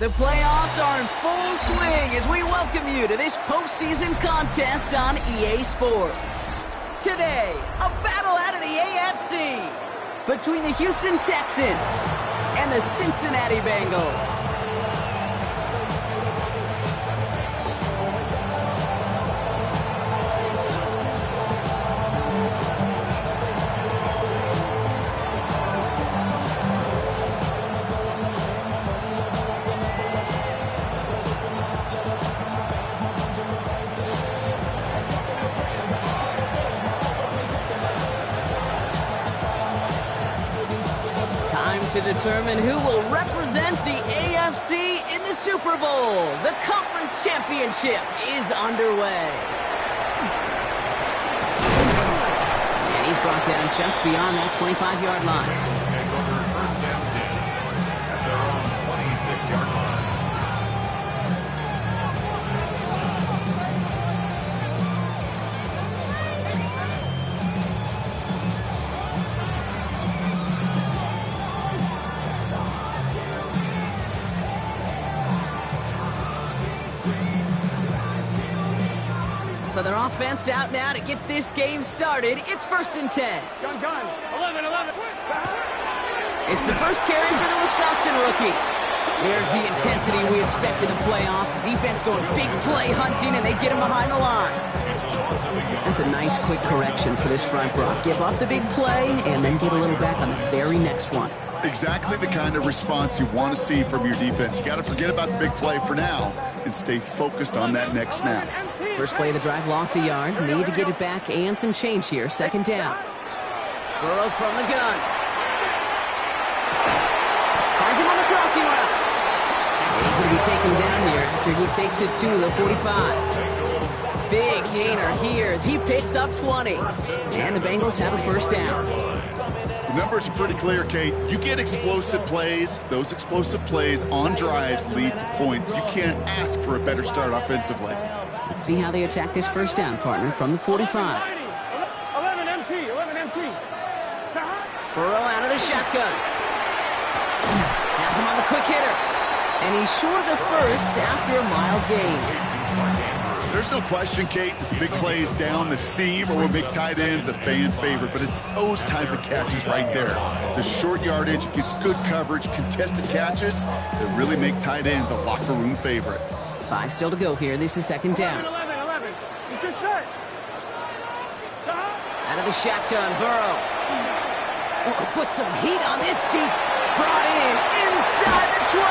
The playoffs are in full swing as we welcome you to this postseason contest on EA Sports. Today, a battle out of the AFC between the Houston Texans and the Cincinnati Bengals. To determine who will represent the AFC in the Super Bowl. The conference championship is underway. And he's brought down just beyond that 25-yard line. First down 10 at their own 26-yard line. So their offense out now to get this game started. It's 1st and 10. Gun, 11. It's the first carry for the Wisconsin rookie. There's the intensity we expected in playoffs. The defense going big play hunting, and they get him behind the line. That's a nice quick correction for this front, Brock. Give up the big play, and then get a little back on the very next one. Exactly the kind of response you want to see from your defense. You got to forget about the big play for now and stay focused on that next snap. First play of the drive, lost a yard. Need to get it back and some change here. 2nd down. Burrow from the gun. Finds him on the crossing route. He's going to be taken down here after he takes it to the 45. Big gainer here as he picks up 20. And the Bengals have a 1st down. The numbers are pretty clear, Kate. You get explosive plays. Those explosive plays on drives lead to points. You can't ask for a better start offensively. Let's see how they attack this 1st down, partner, from the 45. 11 MT. Burrow out of the shotgun. Has him on the quick hitter. And he's short of the 1st after a mild gain. There's no question, Kate, that the big plays down the seam or big tight ends a fan favorite, but it's those type of catches right there. The short yardage gets good coverage, contested catches that really make tight ends a locker room favorite. 5 still to go here. This is 2nd down. 11. He's good set. Out of the shotgun, Burrow. Oh, put some heat on this deep. Brought in inside the 20.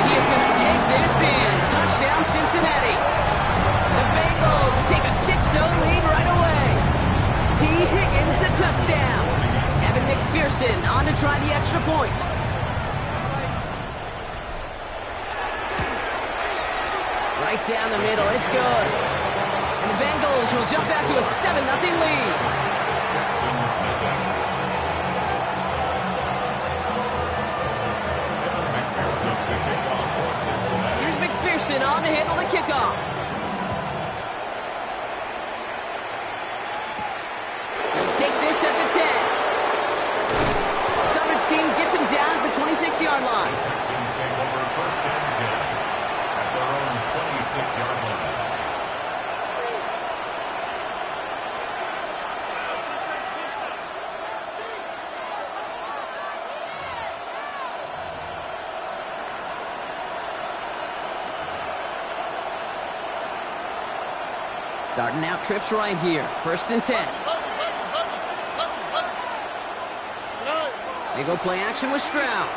He is going to take this in. Touchdown, Cincinnati. The Bengals take a 6-0 lead right away. T. Higgins, the touchdown. Evan McPherson on to try the extra point. Right down the middle, it's good. And the Bengals will jump out to a 7-0 lead. Here's McPherson on to handle the kickoff. Let's take this at the 10. Coverage team gets him down at the 26-yard line. Texans take over 1st and 10 at their own 26-yard line. Starting out trips right here. 1st and 10. They go play action with Stroud.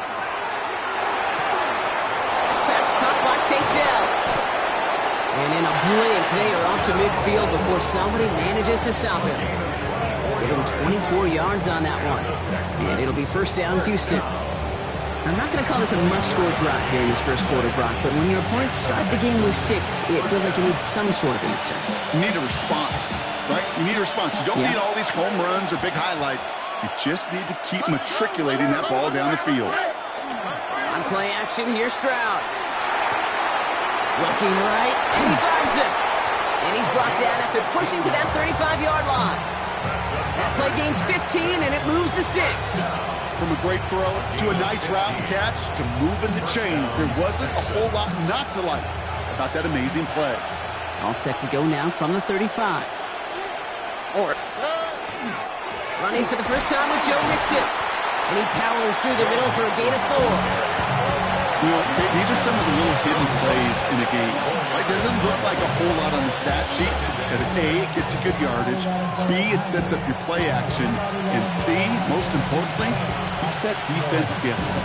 Pass caught by Tate Dell. And in a blink, they are off to midfield before somebody manages to stop him. Give him 24 yards on that one. And it'll be 1st down, Houston. I'm not going to call this a must-score drive here in this 1st quarter, Brock, but when your opponents start the game with 6, it feels like you need some sort of answer. You need a response, right? You need a response. You don't need all these home runs or big highlights. You just need to keep matriculating that ball down the field. On play action, here's Stroud. Looking right, and he finds him. And he's brought down after pushing to that 35-yard line. That play gains 15, and it moves the sticks. From a great throw to a nice route and catch to moving the chains, there wasn't a whole lot not to like about that amazing play. All set to go now from the 35. Running for the first time with Joe Mixon. And he powers through the middle for a gain of 4. You know, these are some of the little hidden plays in a game. It doesn't look like a whole lot on the stat sheet, but A, it gets you good yardage, B, it sets up your play action, and C, most importantly, keeps that defense guessing.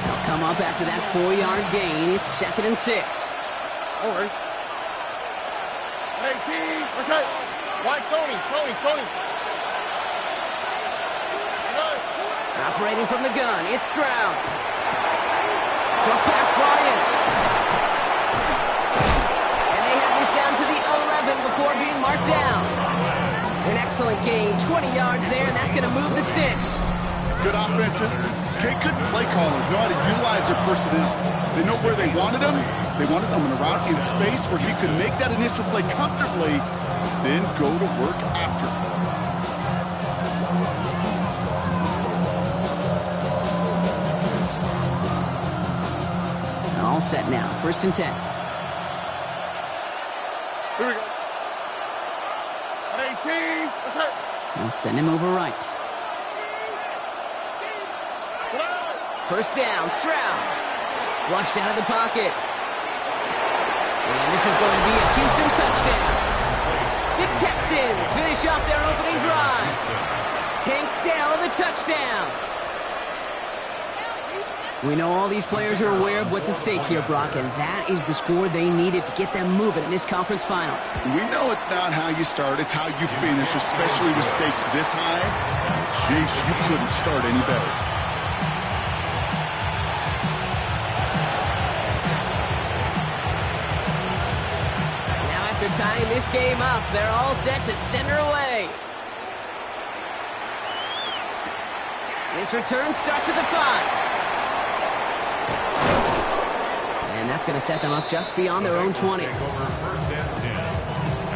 They'll come up after that 4-yard gain. It's 2nd and 6. Over. Hey, T, what's that? Why, Tony. Operating from the gun, it's Stroud. Short pass, Bryant. And they have this down to the 11 before being marked down. An excellent gain, 20 yards there, and that's going to move the sticks. Good offenses. Okay, good play callers know how to utilize their personnel. They know where they wanted them. They wanted them in a route in space where he could make that initial play comfortably, then go to work after. All set now, 1st and 10. Here we go. Hey, T, what's that? They'll send him over right. First down, Stroud. Flushed out of the pocket. And this is going to be a Houston touchdown. The Texans finish off their opening drive. Tank Dell the touchdown. We know all these players are aware of what's at stake here, Brock, and that is the score they needed to get them moving in this conference final. We know it's not how you start, it's how you finish, especially with stakes this high. Jeez, you couldn't start any better. Now after tying this game up, they're all set to center away. This return starts at the 5. And that's going to set them up just beyond their own 20. Take over 1st and 10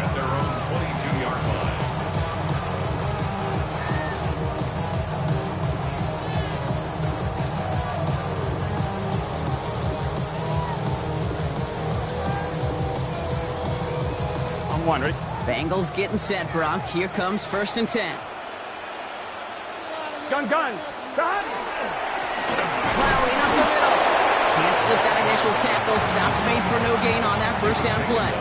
at their own 22-yard line. I'm one, ready? Bengals getting set, Brock. Here comes 1st and 10. Gun. Plowing up the middle. Can't slip that initial tackle. Stops made for no gain on that 1st down play.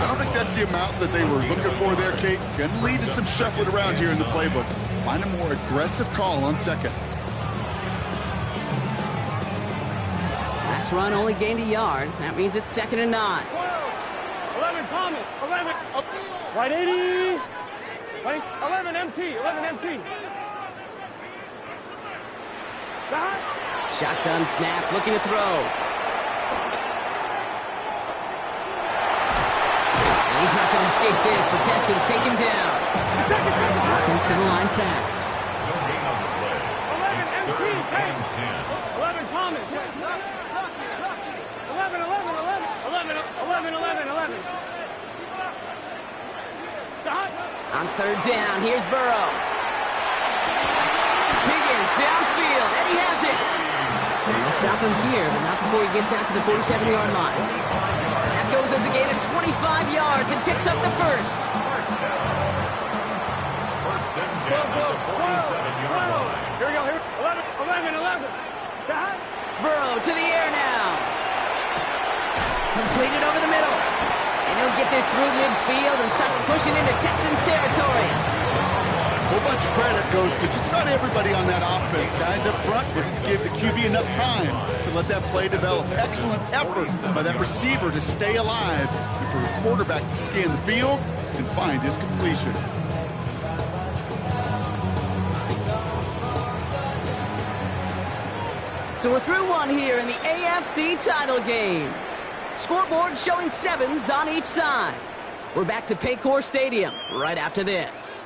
I don't think that's the amount that they were looking for there, Kate. Going to lead to some shuffling around here in the playbook. Find a more aggressive call on 2nd. Last run only gained a yard. That means it's 2nd and 9. 11, Thomas. 11. Right 80. Right, 11 MT. Shotgun snap, looking to throw. And he's not going to escape this. The Texans take him down. Offensive line fast. No gain on the play. 11 MT. 11 Thomas. 11. On 3rd down, here's Burrow. Higgins downfield, and he has it. And they'll stop him here, but not before he gets out to the 47-yard line. That goes as a gain of 25 yards and picks up the 1st. 1st and 10 at the 47-yard line. Here we go. 11. Burrow to the air now. Completed over the middle. And he'll get this through midfield and start pushing into Texans territory. A whole bunch of credit goes to just about everybody on that offense. Guys up front didn't give the QB enough time to let that play develop. Excellent effort by that receiver to stay alive and for the quarterback to scan the field and find his completion. So we're through one here in the AFC title game. Scoreboard showing 7s on each side. We're back to Paycor Stadium right after this.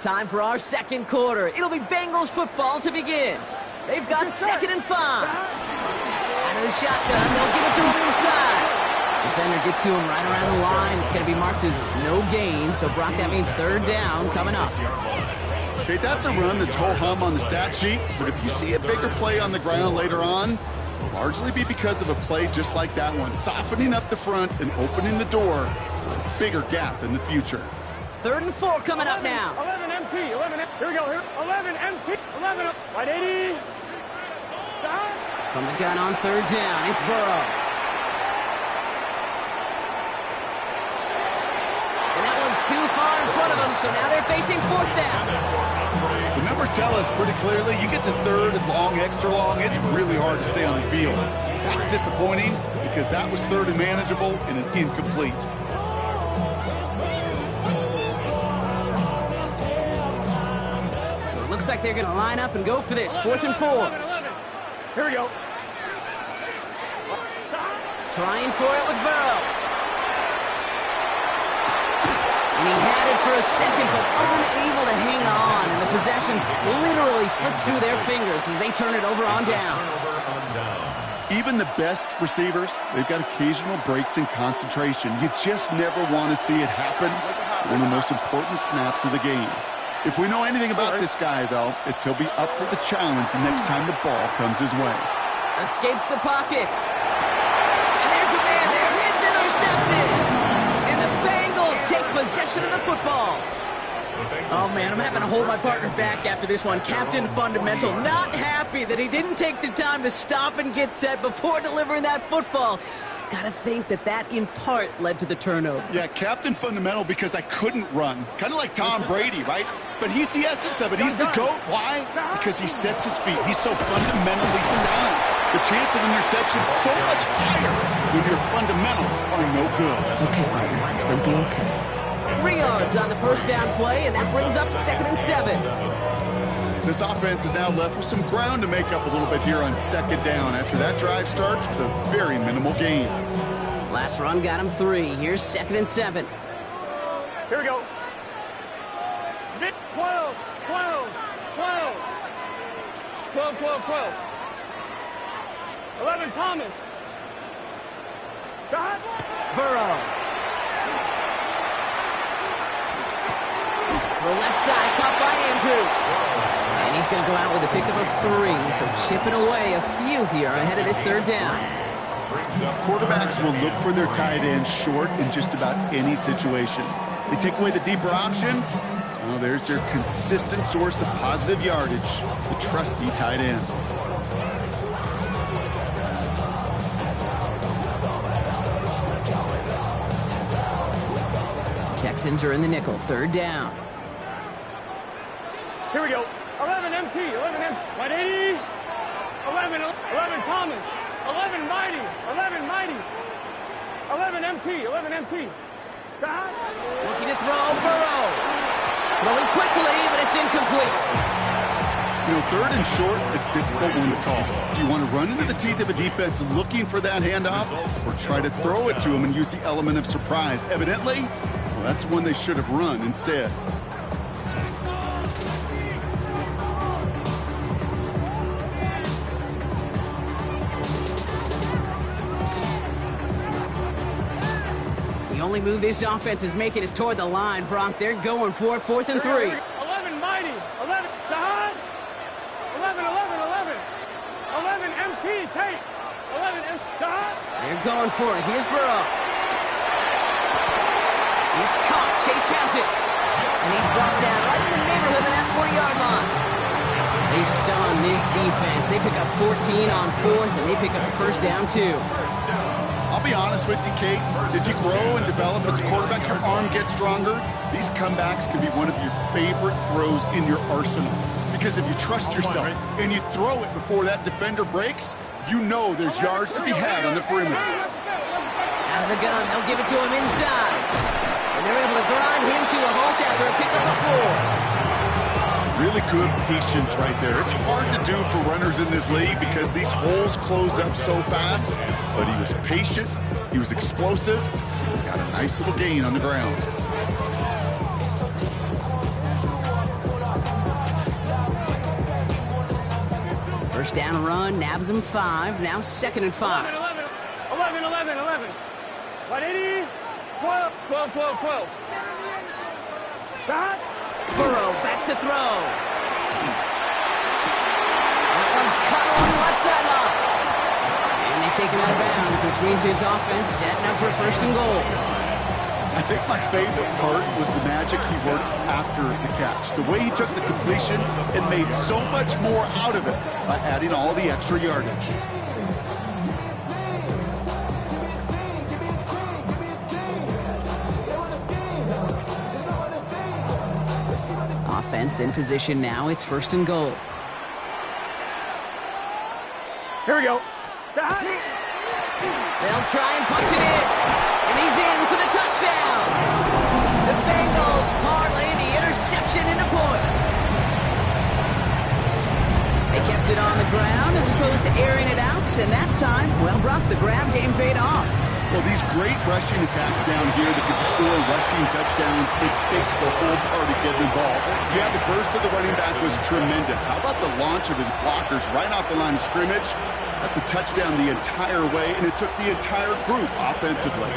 Time for our second quarter. It'll be Bengals football to begin. They've got 2nd and 5. Out of the shotgun, they'll give it to him inside. Defender gets to him right around the line. It's going to be marked as no gain. So, Brock, that means 3rd down coming up. Okay, that's a run that's ho-hum on the stat sheet, but if you see a bigger play on the ground later on, it'll largely be because of a play just like that one, softening up the front and opening the door for a bigger gap in the future. 3rd and 4 coming up now. 11 MT, 11 MT. Here we go, here. 11 MT, 11 up. Right 80. From the gun on 3rd down, it's Burrow. And that one's too far in front of them, so now they're facing 4th down. The numbers tell us pretty clearly, you get to 3rd and long, extra long, it's really hard to stay on the field. That's disappointing because that was 3rd and manageable and an incomplete. So it looks like they're going to line up and go for this. 4th and 4. 11, 11. Here we go. Trying for it with Burrow. And he had it for a second, but unable to hang on. And the possession literally slipped through their fingers as they turn it over on downs. Even the best receivers, they've got occasional breaks in concentration. You just never want to see it happen. One of the most important snaps of the game. If we know anything about this guy, though, it's he'll be up for the challenge the next time the ball comes his way. Escapes the pocket. And there's a man there. It's intercepted. And the Bengals take possession of the football. Oh, man, I'm having to hold my partner back after this one. Captain Fundamental not happy that he didn't take the time to stop and get set before delivering that football. Gotta think that in part led to the turnover. Yeah, Captain Fundamental because I couldn't run. Kind of like Tom Brady, right? But he's the essence of it. He's the GOAT. Why? Because he sets his feet. He's so fundamentally sound. The chance of interception is so much higher when your fundamentals are no good. It's okay, partner. It's gonna be okay. 3 yards on the 1st down play, and that brings up 2nd and 7. This offense is now left with some ground to make up a little bit here on 2nd down after that drive starts with a very minimal gain. Last run got him 3. Here's 2nd and 7. Here we go. 12, 12, 12. 12, 12, 12. 11 Thomas. Got Burrow. The left side caught by Andrews. And he's going to go out with a pickup of 3. So chipping away a few here ahead of this 3rd down. Quarterbacks will look for their tight end short in just about any situation. They take away the deeper options. Well, there's their consistent source of positive yardage, the trusty tight end. Texans are in the nickel. 3rd down. Here we go. 11 MT, 11 MT. Right 80. 11 Thomas. 11 Mighty. 11 Mighty. 11 MT, 11 MT. Got Looking to throw. Burrow. Throwing quickly, but it's incomplete. You know, 3rd and short is a difficult one to call. Do you want to run into the teeth of a defense looking for that handoff, or try to throw it to him and use the element of surprise? Evidently, well, that's one they should have run instead. The only move this offense is making is toward the line, Bronk. They're going for it. 4th and 3. 11 Mighty. 11 Sahad. 11, 11, 11. 11 MT. Tate. 11 MT. Sahad. They're going for it. Here's Burrow. It's caught. Chase has it. And he's brought down right in the neighborhood of that 40-yard line. They stun this defense. They pick up 14 on 4th, and they pick up the 1st down, too. I'll be honest with you, Kate. As you grow and develop as a quarterback, your arm gets stronger. These comebacks can be one of your favorite throws in your arsenal. Because if you trust yourself and you throw it before that defender breaks, you know there's yards to be had on the perimeter. Out of the gun, they'll give it to him inside. And they're able to grind him to a halt after a pickup of 4. Really good patience right there. It's hard to do for runners in this league because these holes close up so fast. But he was patient, he was explosive, and got a nice little gain on the ground. First down run, nabs him 5. Now 2nd and 5. 11. 180. 12. Shot. Burrow back to throw. That one's cut along the left sideline. And they take him out of bounds, which means his offense setting up for a 1st and goal. I think my favorite part was the magic he worked after the catch. The way he took the completion and made so much more out of it by adding all the extra yardage. Offense in position now. It's 1st and goal. Here we go. They'll try and punch it in. And he's in for the touchdown. The Bengals parlay the interception into points. They kept it on the ground as opposed to airing it out. And that time, well, Brock, the grab game paid off. Well, these great rushing attacks down here that can score rushing touchdowns, it takes the whole party getting involved. Yeah, the burst of the running back was tremendous. How about the launch of his blockers right off the line of scrimmage? That's a touchdown the entire way, and it took the entire group offensively.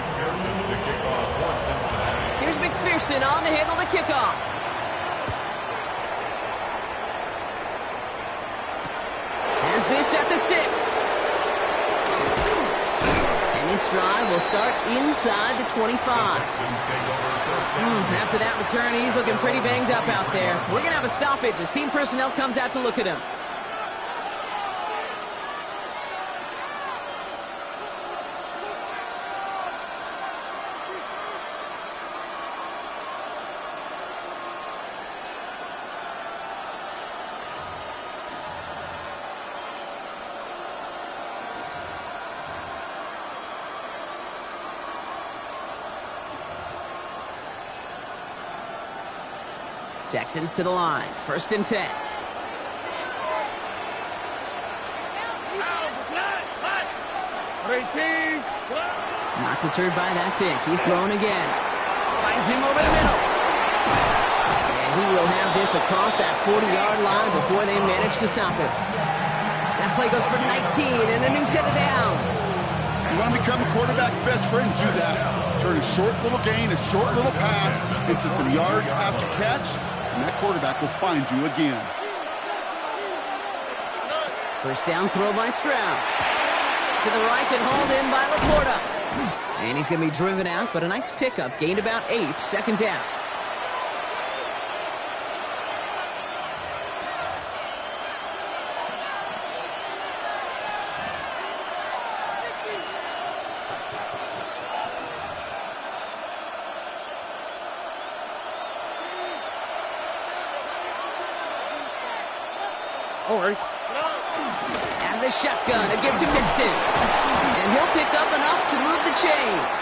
Here's McPherson on to handle the kickoff. Here's this at the 6. This drive will start inside the 25. After that return, he's looking pretty banged up out there. We're going to have a stoppage as team personnel comes out to look at him. Texans to the line. 1st and 10. Not deterred by that pick. He's thrown again. Finds him over the middle. And he will have this across that 40-yard line before they manage to stop him. That play goes for 19 and a new set of downs. You want to become a quarterback's best friend, do that. Turn a short little gain, a short little pass into some yards after catch, and that quarterback will find you again. First down throw by Stroud. To the right and hauled in by Laporta. And he's going to be driven out, but a nice pickup. Gained about 8. 2nd down. And the shotgun to give to Mixon. And he'll pick up enough to move the chains.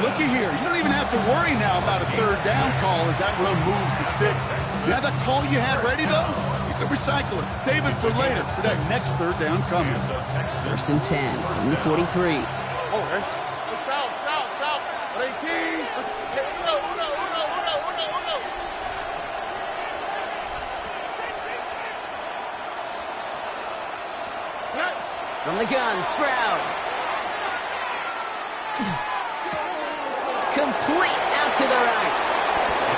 Looky here. You don't even have to worry now about a 3rd down call as that run moves the sticks. You have that call you had ready, though? You can recycle it. Save it for later for that next 3rd down coming. 1st and 10 from the 43. From the gun, Stroud. Complete out to the right.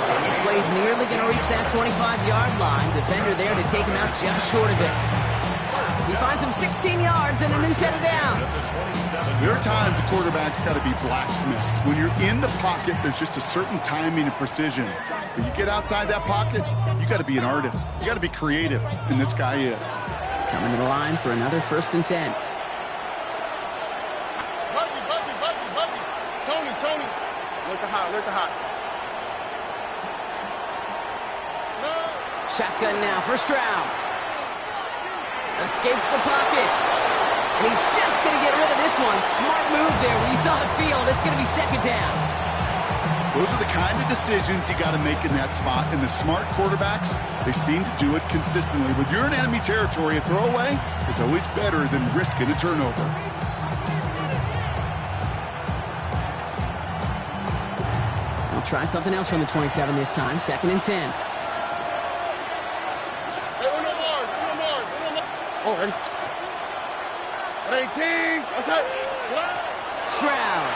And this play's nearly going to reach that 25-yard line. Defender there to take him out just short of it. He finds him 16 yards and a new set of downs. There are times a quarterback's got to be blacksmiths. When you're in the pocket, there's just a certain timing and precision. When you get outside that pocket, you got to be an artist. You got to be creative, and this guy is. Coming to the line for another 1st and 10. Tony. Look the hot. Shotgun now for Stroud. Escapes the pocket. And he's just going to get rid of this one. Smart move there. When you saw the field, it's going to be 2nd down. Those are the kind of decisions you got to make in that spot. And the smart quarterbacks, they seem to do it consistently. When you're in enemy territory, a throwaway is always better than risking a turnover. I'll try something else from the 27 this time. 2nd and 10. Oh, ready? 18. Outside. Stroud.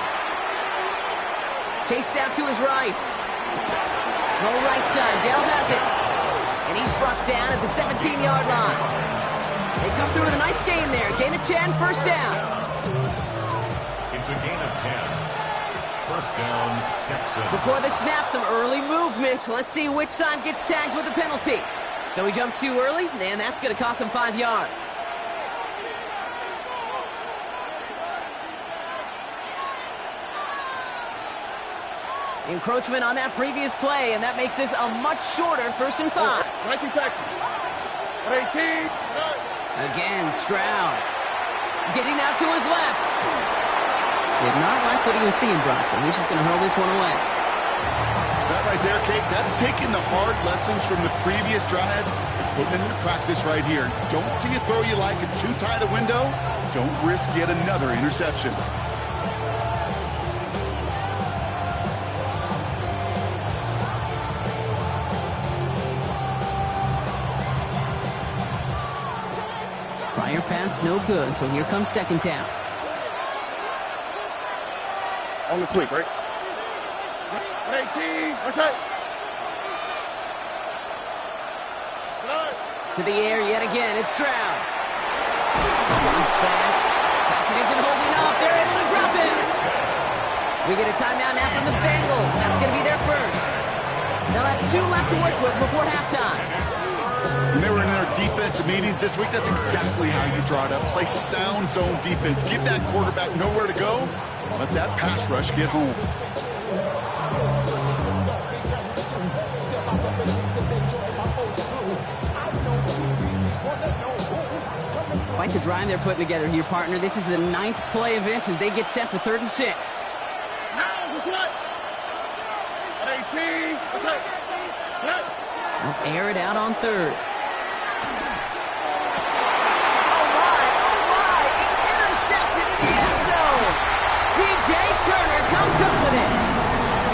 Chased out to his right. Go right side. Dale has it. And he's brought down at the 17-yard line. They come through with a nice gain there. Gain of 10, first down. It's a gain of 10. First down, Texans. Before the snap, some early movement. Let's see which side gets tagged with a penalty. So he jumped too early, and that's going to cost him 5 yards. Encroachment on that previous play, and that makes this a much shorter 1st and 5. 19 Texans. 18. Again, Stroud. Getting out to his left. Did not like what he was seeing, Bronson. He's just going to hurl this one away. That right there, Kate, that's taking the hard lessons from the previous drive and putting them into practice right here. Don't see a throw you like. It's too tight a window. Don't risk yet another interception. Prior pass, no good, so here comes 2nd down. On the quick, right? 18. Outside. To the air yet again, it's Stroud. Jumps back. Pocket isn't holding up. They're able to drop him. We get a timeout now from the Bengals. That's going to be their first. They'll have 2 left to work with before halftime. When they were in their defensive meetings this week, that's exactly how you draw it up. Play sound zone defense. Give that quarterback nowhere to go. Let that pass rush get home. Quite the drive they're putting together here, partner. This is the 9th play of inch as they get set for 3rd and 6. They'll air it out on 3rd. Oh my, it's intercepted in the end zone. DJ Turner comes up with it.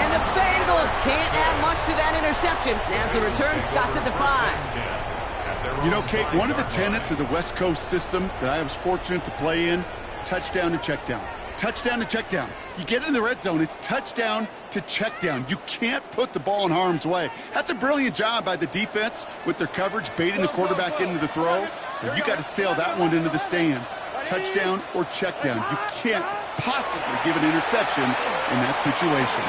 And the Bengals can't add much to that interception as the return stopped at the 5. You know, Kate, one of the tenets of the West Coast system that I was fortunate to play in, touchdown to check down. Touchdown to check down. You get in the red zone, it's touchdown to check down. You can't put the ball in harm's way. That's a brilliant job by the defense with their coverage, baiting the quarterback into the throw. But you got to sail that one into the stands. Touchdown or check down. You can't possibly give an interception in that situation.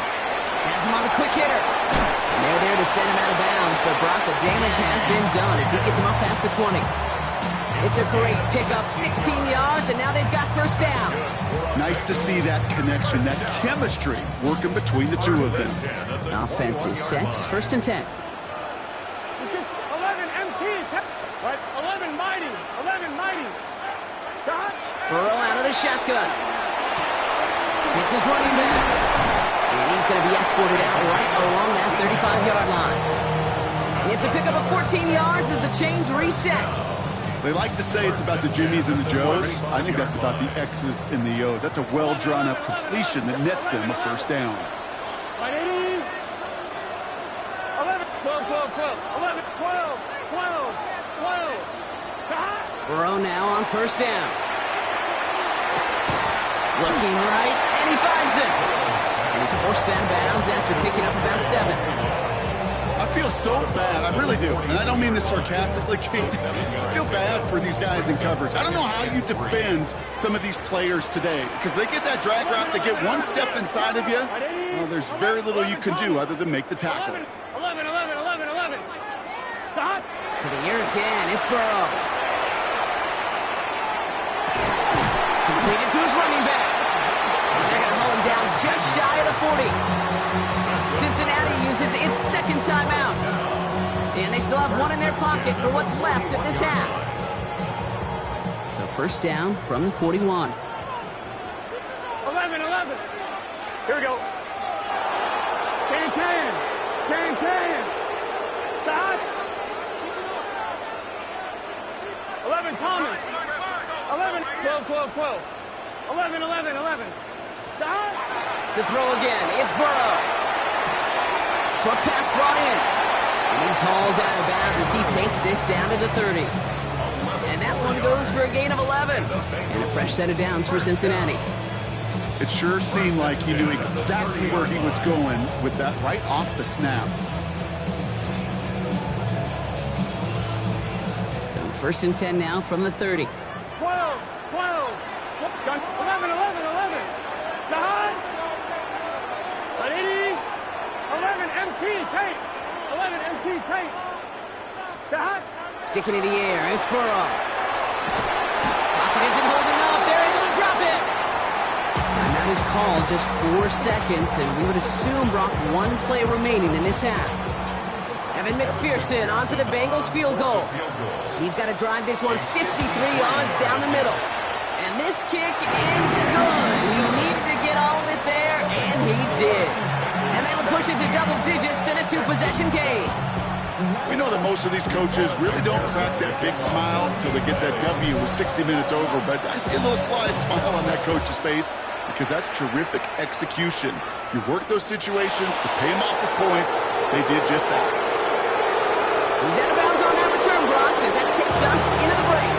Has him on the quick hitter. And they're there to send him out of bounds, but Brock, the damage has been done as he gets him up past the 20. It's a great pickup, 16 yards, and now they've got 1st down. Nice to see that connection, that chemistry working between the two of them. Offense is set, 1st and 10. 11 MT. Right, 11 mighty. 11 mighty. Dot. Burrow out of the shotgun. It's his running back. And he's going to be escorted out right along that 35-yard line. It's a pickup of 14 yards as the chains reset. They like to say it's about the Jimmies and the Joes. I think that's about the X's and the O's. That's a well-drawn-up completion that nets them a 1st down. 11, 12, 12, 12, 11, 12, 12, 12. Burrow now on 1st down. Looking right, and he finds it. And he's forced out of bounds after picking up about 7. I feel so bad. I really do. And I don't mean this sarcastically, Kate. I feel bad for these guys in coverage. I don't know how you defend some of these players today because they get that drag route, they get one step inside of you. Well, there's very little you can do other than make the tackle. 11, 11, 11, 11. Stop. To the air again, it's Burrow. Completed to his running back. And they're going to hold him down just shy of the 40. Cincinnati uses its 2nd timeout. And they still have 1 in their pocket for what's left of this half. So 1st down from the 41. 11, 11. Here we go. Can. Stop. 11, Thomas. 11, 12, 12, 12. 11, 11, 11. Stop. To throw again, it's Burrow. Short pass brought in. And he's hauled out of bounds as he takes this down to the 30. And And that one goes for a gain of 11. And a fresh set of downs for Cincinnati. It sure seemed like he knew exactly where he was going with that right off the snap. So 1st and 10 now from the 30. 12, 11, 11. Behind. 80. 11 MT tape. 11 MT tape. Behind. Sticking in the air, it's Burrow. Pocket isn't holding up. They're able to drop it. Timeout is called, just 4 seconds, and we would assume, Brock, 1 play remaining in this half. Evan McPherson on for the Bengals field goal. He's got to drive this one 53 yards down the middle. And this kick is good. He needed to get all of it there, and he did. And they will push it to double digits in a 2-possession game. We know that most of these coaches really don't crack that big smile until they get that W with 60 minutes over, but I see a little sly smile on that coach's face because that's terrific execution. You work those situations to pay them off with points. They did just that. He's out of bounds on that return, Brock, as that takes us into the break.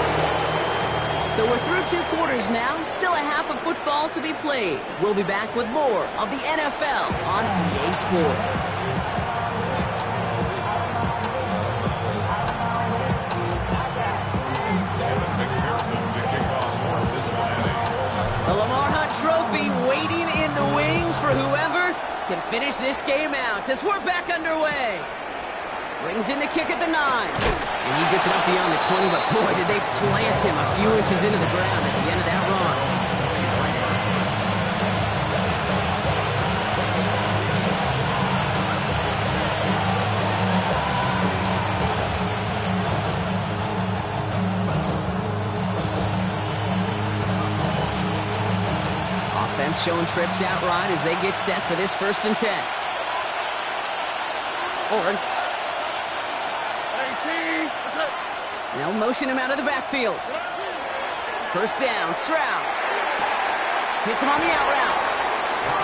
So we're through 2 quarters now, still a half of football to be played. We'll be back with more of the NFL on EA Sports. The Lamar Hunt Trophy waiting in the wings for whoever can finish this game out as we're back underway. Brings in the kick at the 9. And he gets it up beyond the 20, but boy, did they plant him a few inches into the ground at the end of that run. Offense showing trips out right as they get set for this 1st and 10. All right. They'll motion him out of the backfield. 1st down, Stroud. Hits him on the out route.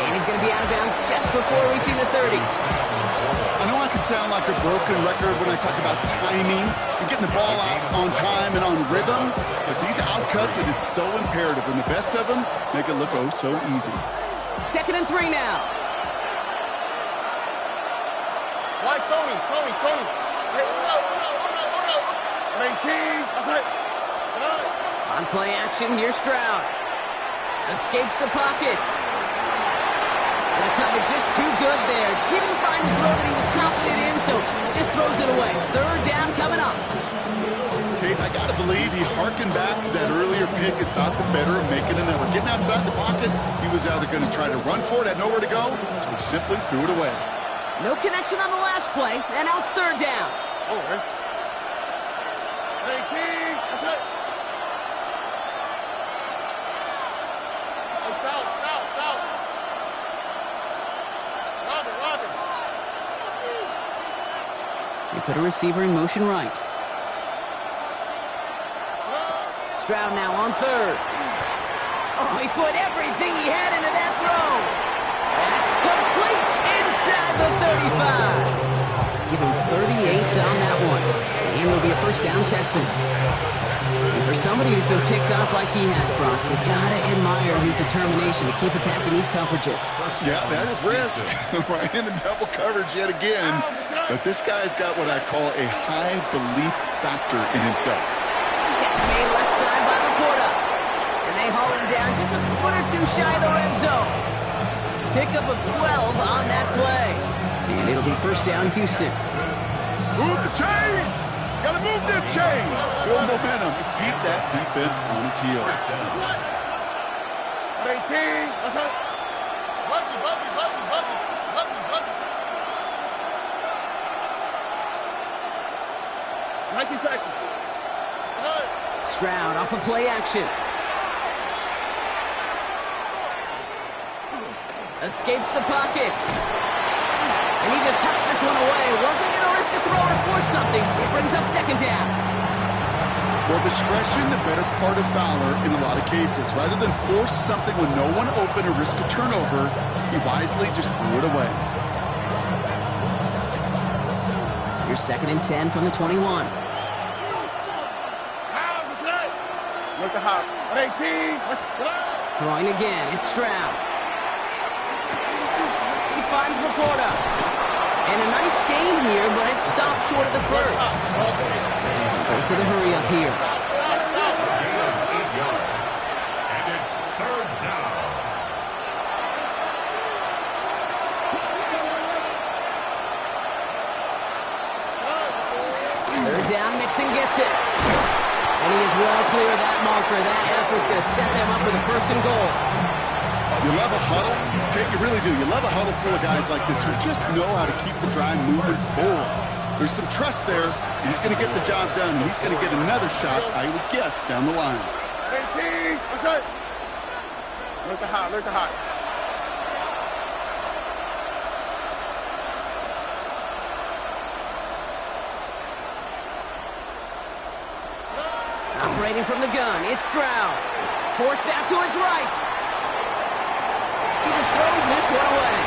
And he's going to be out of bounds just before reaching the 30. I know I can sound like a broken record when I talk about timing and getting the ball out on time and on rhythm, but these outcuts, it is so imperative, and the best of them make it look oh so easy. 2nd and 3 now. Why Tony? Hey, hold up. 18, that's it. On play action, here's Stroud. Escapes the pocket. And the cover just too good there. Didn't find the throw that he was confident in, so just throws it away. 3rd down coming up. Kate, I got to believe he harkened back to that earlier pick and thought the better of making another. Getting outside the pocket, he was either going to try to run for it, had nowhere to go, so he simply threw it away. No connection on the last play, and now it's 3rd down. All right. 18, that's it. Oh, south. Roger. They put a receiver in motion right. Stroud now on 3rd. Oh, he put everything he had into that throw. That's complete inside the 35. Give him 38 on that one. And it'll be a 1st down Texans. And for somebody who's been picked off like he has, Brock, you gotta admire his determination to keep attacking these coverages. Yeah, that is risk. Right into double coverage yet again. But this guy's got what I call a high belief factor in himself. Catch made left side by Laporta. And they haul him down just a foot or 2 shy of the red zone. Pickup of 12 on that play. And it'll be 1st down, Houston. Move the chains! Gotta move them chains! Build momentum and keep that defense on its heels. 18, that's it. Buggy. 19 Texas. Stroud off of play action. Escapes the pocket. And he just hucks this one away. Wasn't going to risk a throw or force something. It brings up 2nd down. Well, discretion, the better part of valor in a lot of cases. Rather than force something when no one open or risk a turnover, he wisely just threw it away. Here's 2nd and 10 from the 21. Look the hop. 18. Throwing again. It's Stroud. He finds Laporta. And a nice gain here, but it stopped short of the first. Goes to the hurry up here. Gain of 8 yards. And it's 3rd down. Third down, Mixon gets it. And he is well clear of that marker. That effort's going to set them up with a 1st and goal. You love a huddle. Okay, you really do. You love a huddle full of guys like this who just know how to keep the drive moving forward. There's some trust there, and he's going to get the job done, and he's going to get another shot, I would guess, down the line. 18. What's that? Look the hop. Look the hop. Operating from the gun, it's Stroud. Forced out to his right. He just throws this one away.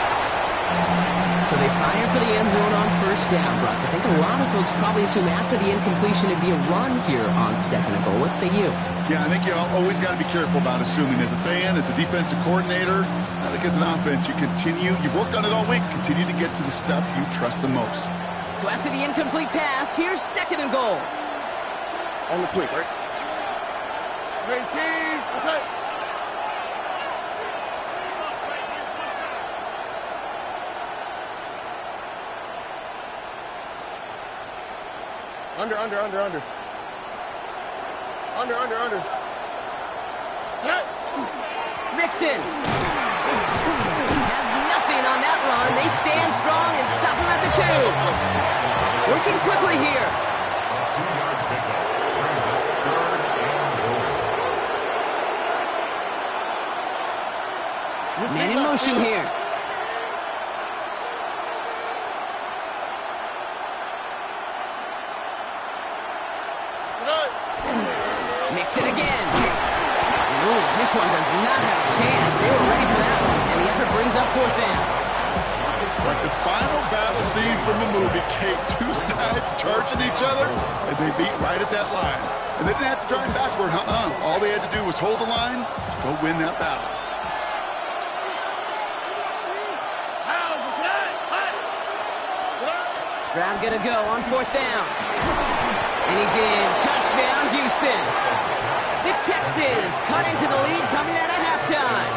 So they fire for the end zone on 1st down, Brock. I think a lot of folks probably assume after the incompletion it'd be a run here on 2nd and goal. What say you? Yeah, I think you always got to be careful about assuming. As a fan, as a defensive coordinator, I think as an offense, you've worked on it all week, continue to get to the stuff you trust the most. So after the incomplete pass, here's 2nd and goal. On the quick, right? 18. What's that? Under. Mixon has nothing on that run. They stand strong and stop him at the 2. Working quickly here. 2-yard pickup brings up 3rd and goal. Man in motion here. Mix it again. Ooh, this one does not have a chance. They were ready for that one, and the effort brings up 4th down. Like the final battle scene from the movie, Kate, 2 sides charging each other, and they beat right at that line. And they didn't have to drive backward, All they had to do was hold the line to go win that battle. Stroud gonna go on 4th down. And he's in. Touchdown, Houston. The Texans cut into the lead coming out of halftime.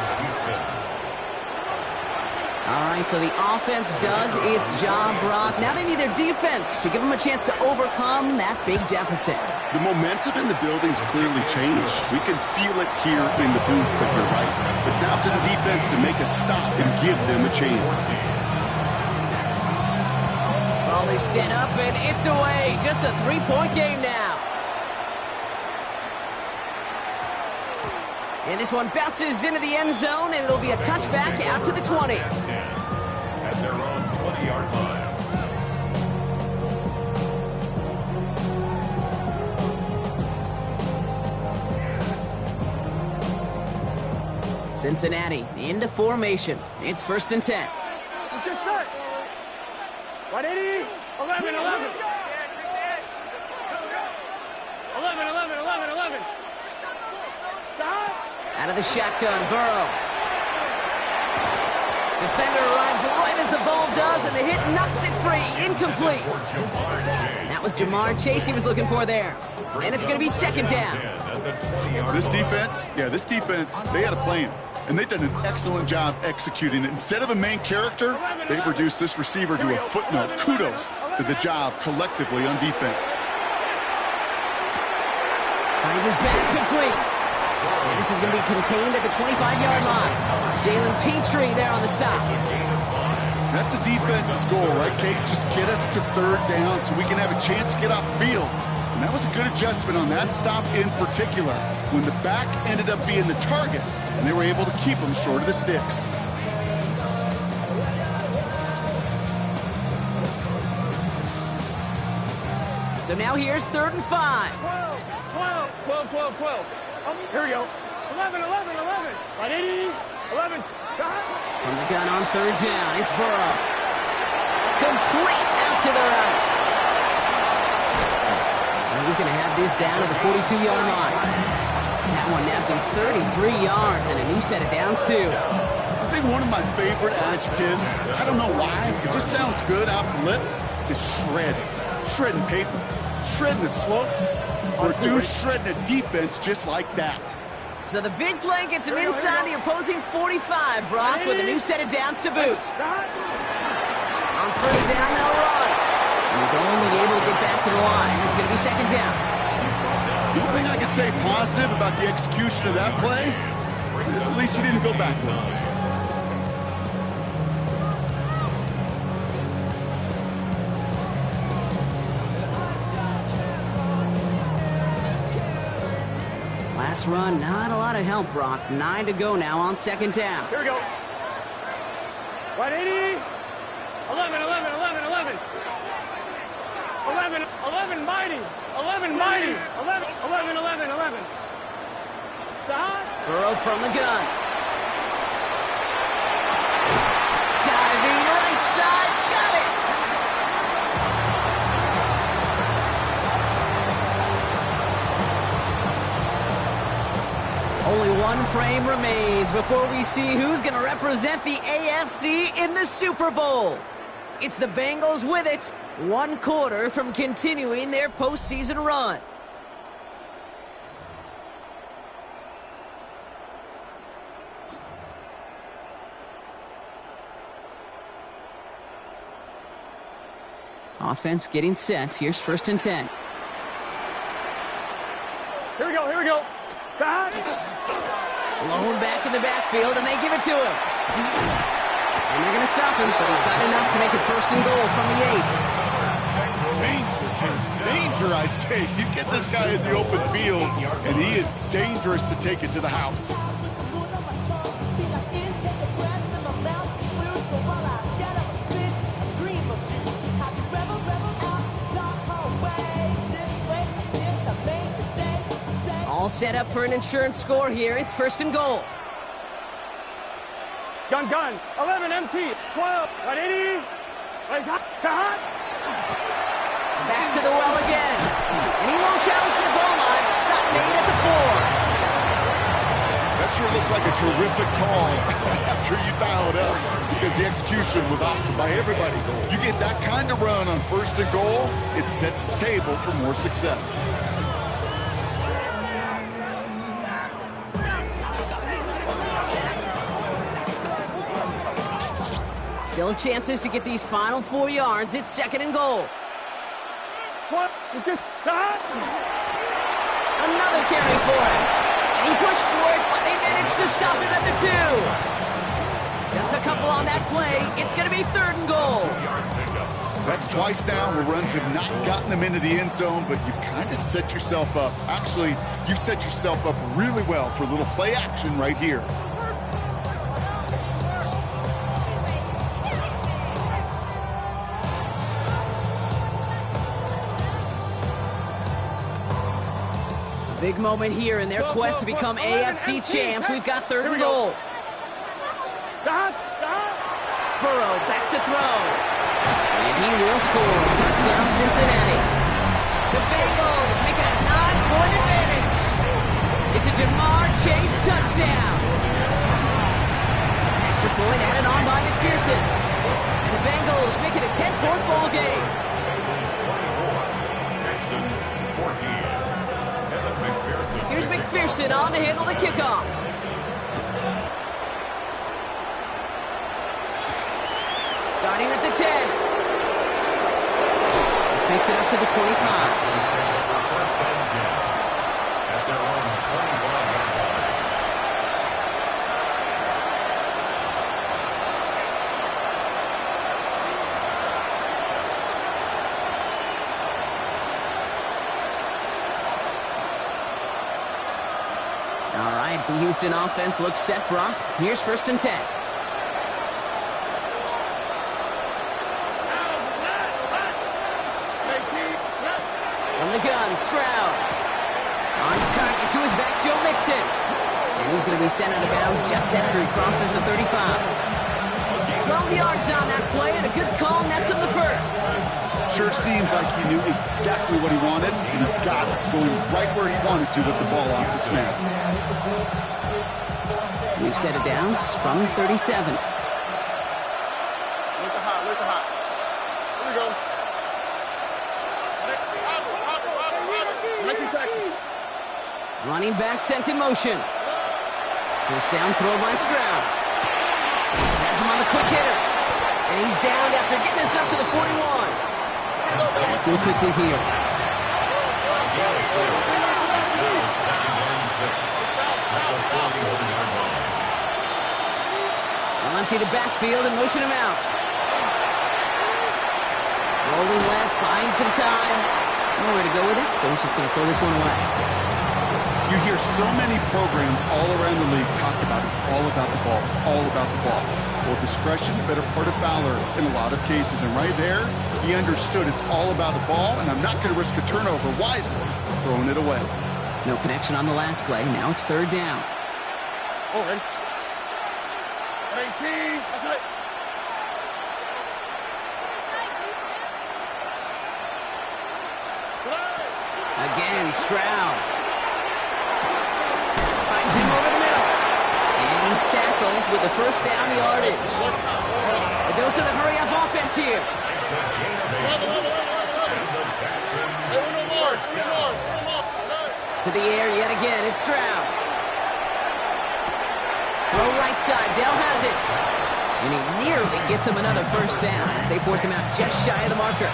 All right, so the offense does its job, Brock. Now they need their defense to give them a chance to overcome that big deficit. The momentum in the building's clearly changed. We can feel it here in the booth, but you're right. It's now up to the defense to make a stop and give them a chance. Ball is set up, and it's away. Just a 3-point game now. And this one bounces into the end zone, and it'll be a touchback out to the 20. At their own 20-yard line. Cincinnati into formation. It's 1st and 10. It's just set. 180. 11. 11. Stop. Out of the shotgun, Burrow. Defender arrives right as the ball does, and the hit knocks it free. Incomplete. That was Jamar Chase he was looking for there. And it's going to be 2nd down. This defense, they had a plan. And they've done an excellent job executing it. Instead of a main character, they've reduced this receiver to a footnote. Kudos to the job collectively on defense. Finds his back complete. And this is going to be contained at the 25-yard line. Jalen Petrie there on the stop. That's a defense's goal, right, Kate? Just get us to 3rd down so we can have a chance to get off the field. And that was a good adjustment on that stop in particular, when the back ended up being the target, and they were able to keep him short of the sticks. So now here's 3rd and 5. 12. Here we go. 11. 180. 11. Stop. From the gun on 3rd down, it's Burrow. Complete out to the right. And he's going to have this down to the 42-yard line. That one nabs him 33 yards and a new set of downs, too. I think one of my favorite adjectives, I don't know why, it just sounds good off the lips, is shredding. Shredding paper, shredding the slopes, or a dude shredding a defense just like that. So the big play gets him inside the opposing 45, Brock, with a new set of downs to boot. On first down, they'll run. And he's only able to get back to the line. It's going to be second down. The only thing I can say positive about the execution of that play is at least he didn't go backwards. Last run, not a lot of help, Brock. 9 to go now on second down. Here we go. 180. 11, 11, 11, 11. 11, 11, mighty. 11, mighty. 11, 11, 11, 11. Stop. Burrow from the gun. Diving right side. Got it. Only one frame remains before we see who's going to represent the AFC in the Super Bowl. It's the Bengals with it, 1 quarter from continuing their postseason run. Offense getting set. Here's first and 10. Here we go, here we go. Stop. Blown back in the backfield, and they give it to him. And they're going to stop him, but he got enough to make it first and goal from the 8. Danger, I say. You get this guy in the open field, and he is dangerous to take it to the house. All set up for an insurance score here. It's first and goal. Gun, gun. 11, empty. 12, 180. Right, hot, hot. Back to the well again. And he won't challenge for the goal line. The stop made at the 4. That sure looks like a terrific call after you dial it up, because the execution was awesome by everybody. You get that kind of run on first and goal, it sets the table for more success. Still chances to get these final 4 yards. It's second and goal. Another carry for him. And he pushed for it, but they managed to stop him at the 2. Just a couple on that play. It's going to be third and goal. That's twice now where runs have not gotten them into the end zone, but you've kind of set yourself up. Actually, you've set yourself up really well for a little play action right here. Big moment here in their quest to become AFC champs. We've got third and goal. Burrow back to throw. And he will score. Touchdown, Cincinnati. The Bengals make it a 9-point advantage. It's a Jamar Chase touchdown. Extra point added on by McPherson. And the Bengals make it a 10-point ball game. Texans 14. Here's McPherson on to handle the kickoff. Starting at the 10. This makes it up to the 25. First and 10 at their own 25-yard line. All right, the Houston offense looks set, Brock. Here's first and 10. From the gun, Stroud. On target to his back, Joe Mixon. And he's going to be sent out of bounds just after he crosses the 35. 12 yards on that play, and a good call nets him the first. Sure seems like he knew exactly what he wanted, and he got it, going right where he wanted to with the ball off the snap. We've set it down from 37. Here we go. Running back sent in motion. First down throw by Stroud. Has him on the quick hitter. And he's down after getting this up to the 41. Looking quickly here. They'll empty the backfield and motion him out. Rolling left, buying some time. Nowhere to go with it, so he's just going to throw this one away. You hear so many programs all around the league talk about it's all about the ball. It's all about the ball. Well, discretion, the better part of valor in a lot of cases. And right there, he understood it's all about the ball, and I'm not going to risk a turnover wisely, throwing it away. No connection on the last play. Now it's third down. Over. 18. That's it. Again, Stroud. Finds him over the middle. And he's tackled with the first down yardage. A dose of the hurry-up offense here. To the air yet again, it's Stroud. Throw right side, Dell has it. And he nearly gets him another first down as they force him out just shy of the marker.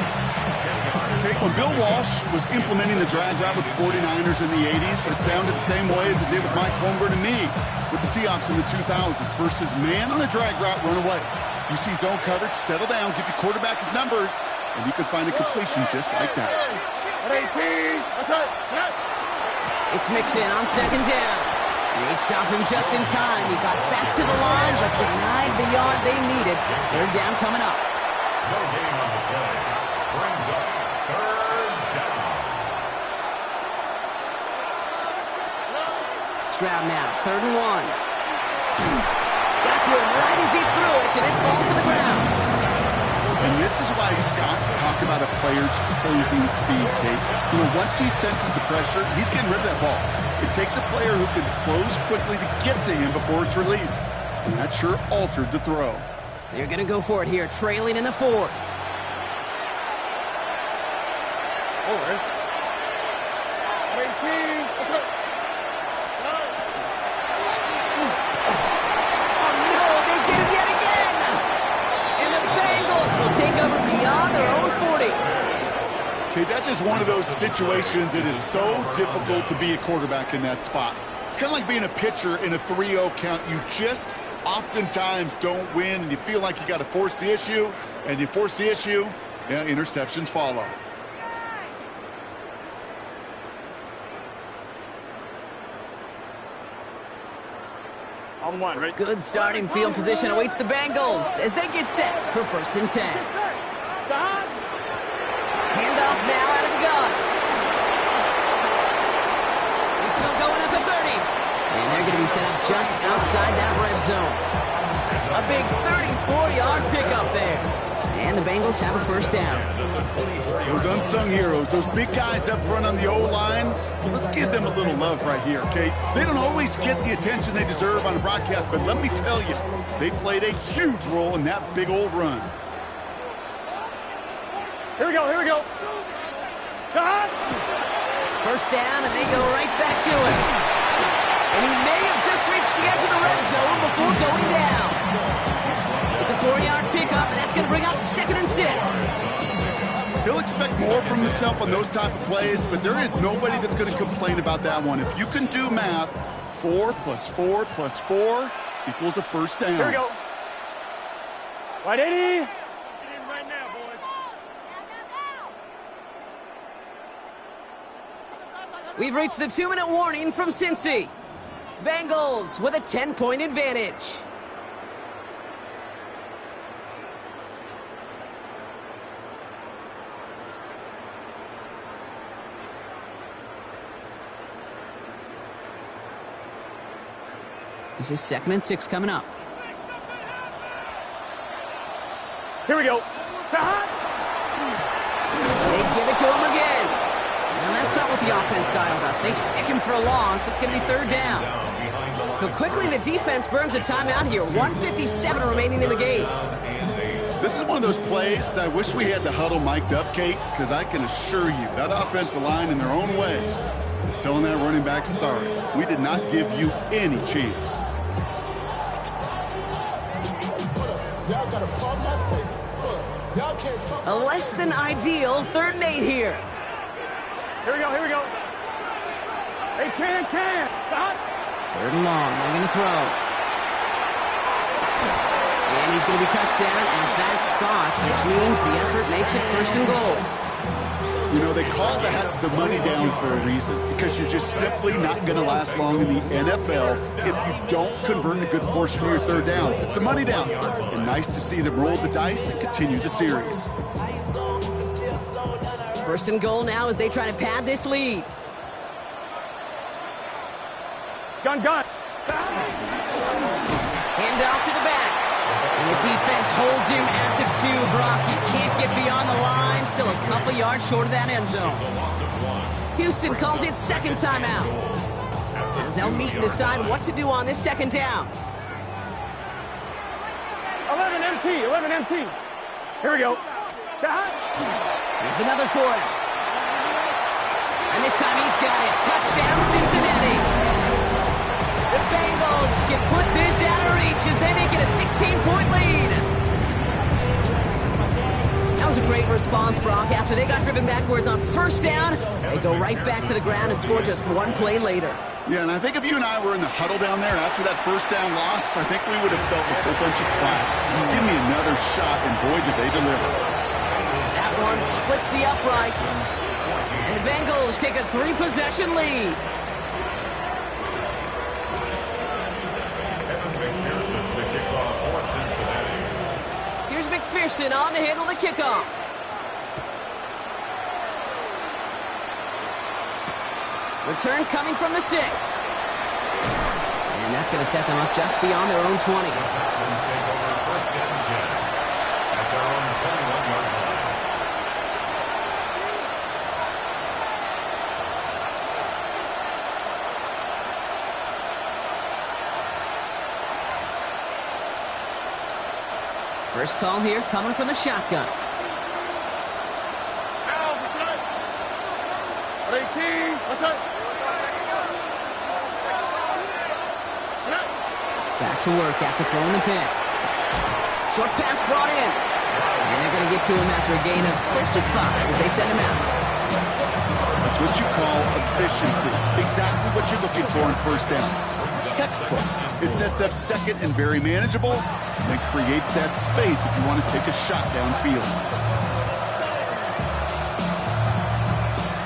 Okay, when Bill Walsh was implementing the drag route with the 49ers in the 80s, it sounded the same way as it did with Mike Holmgren and me with the Seahawks in the 2000s versus man on a drag route, run away. You see zone coverage, settle down, give your quarterback his numbers, and you can find a completion just like that. 18. That's it. It's mixed in on second down. They stopped him just in time. He got back to the line, but denied the yard they needed. Third down coming up. No gain on the play. Brings up third down. Stroud now, 3rd and 1. Got to it right as he threw it, and it falls to the ground. And this is why Scott's talk about a player's closing speed, Kate. You know, once he senses the pressure, he's getting rid of that ball. It takes a player who can close quickly to get to him before it's released. And that sure altered the throw. They're going to go for it here, trailing in the 4th. Over. 18. That's it. Oh no, they get him yet again! And the Bengals will take over beyond their own 40. Okay, that's just one of those situations that is so difficult to be a quarterback in that spot. It's kind of like being a pitcher in a 3-0 count. You just oftentimes don't win, and you feel like you got to force the issue, and you force the issue, yeah, interceptions follow. On one, right? Good starting field position awaits the Bengals as they get set for 1st and 10. Stop. Handoff now out of the gun. He's still going at the 30. And they're going to be set up just outside that red zone. A big 34-yard pickup there. And the Bengals have a first down. Those unsung heroes, those big guys up front on the O-line, well, let's give them a little love right here, okay? They don't always get the attention they deserve on a broadcast, but let me tell you, they played a huge role in that big old run. Here we go. Here we go. Cut. First down, and they go right back to it. And he may have just reached the edge of the red zone before going down. It's a 4-yard pickup, and that's going to bring up 2nd and 6. He'll expect more from himself on those type of plays, but there is nobody that's going to complain about that one. If you can do math, 4 plus 4 plus 4 equals a first down. Here we go. Right 80. We've reached the 2-minute warning from Cincy. Bengals with a 10-point advantage. This is 2nd and 6 coming up. Here we go. They give it to him again. Now that's not what the offense dialed up. They stick him for a loss. It's going to be third down. So quickly the defense burns a timeout here. 1:57 remaining in the game. This is one of those plays that I wish we had the huddle mic'd up, Kate, because I can assure you that offensive line in their own way is telling that running back, sorry, we did not give you any chance. A less than ideal 3rd and 8 here. Here we go, here we go. They can. Stop. 3rd and long, they're going to throw. And he's going to be touched down at that spot, which means the effort makes it 1st and goal. You know, they call that the money down for a reason, because you're just simply not going to last long in the NFL if you don't convert a good portion of your 3rd downs. It's the money down. And nice to see them roll the dice and continue the series. 1st and goal now as they try to pad this lead. Gun. Hand off to the back. And the defense holds him at the 2. Brock, he can't get beyond the line. Still a couple yards short of that end zone. Houston calls it 2nd timeout, as they'll meet and decide what to do on this 2nd down. 11 MT. Here we go. Here's another for him. And this time he's got it. Touchdown, Cincinnati. The Bengals can put this out of reach as they make it a 16-point lead. That was a great response, Brock. After they got driven backwards on 1st down, they go right back to the ground and score just 1 play later. Yeah, and I think if you and I were in the huddle down there after that 1st down loss, I think we would have felt a whole bunch of clap. Give me another shot, and boy, did they deliver. That one splits the uprights. And the Bengals take a 3-possession lead. Here's McPherson on to handle the kickoff. Return coming from the 6. And that's going to set them up just beyond their own 20. First call here coming from the shotgun. 18. What's up? Back to work after throwing the pick. Short pass brought in. And they're going to get to him after a gain of close to 5 as they send him out. That's what you call efficiency. Exactly what you're looking for in 1st down. Textbook. It sets up 2nd and very manageable, and then creates that space if you want to take a shot downfield.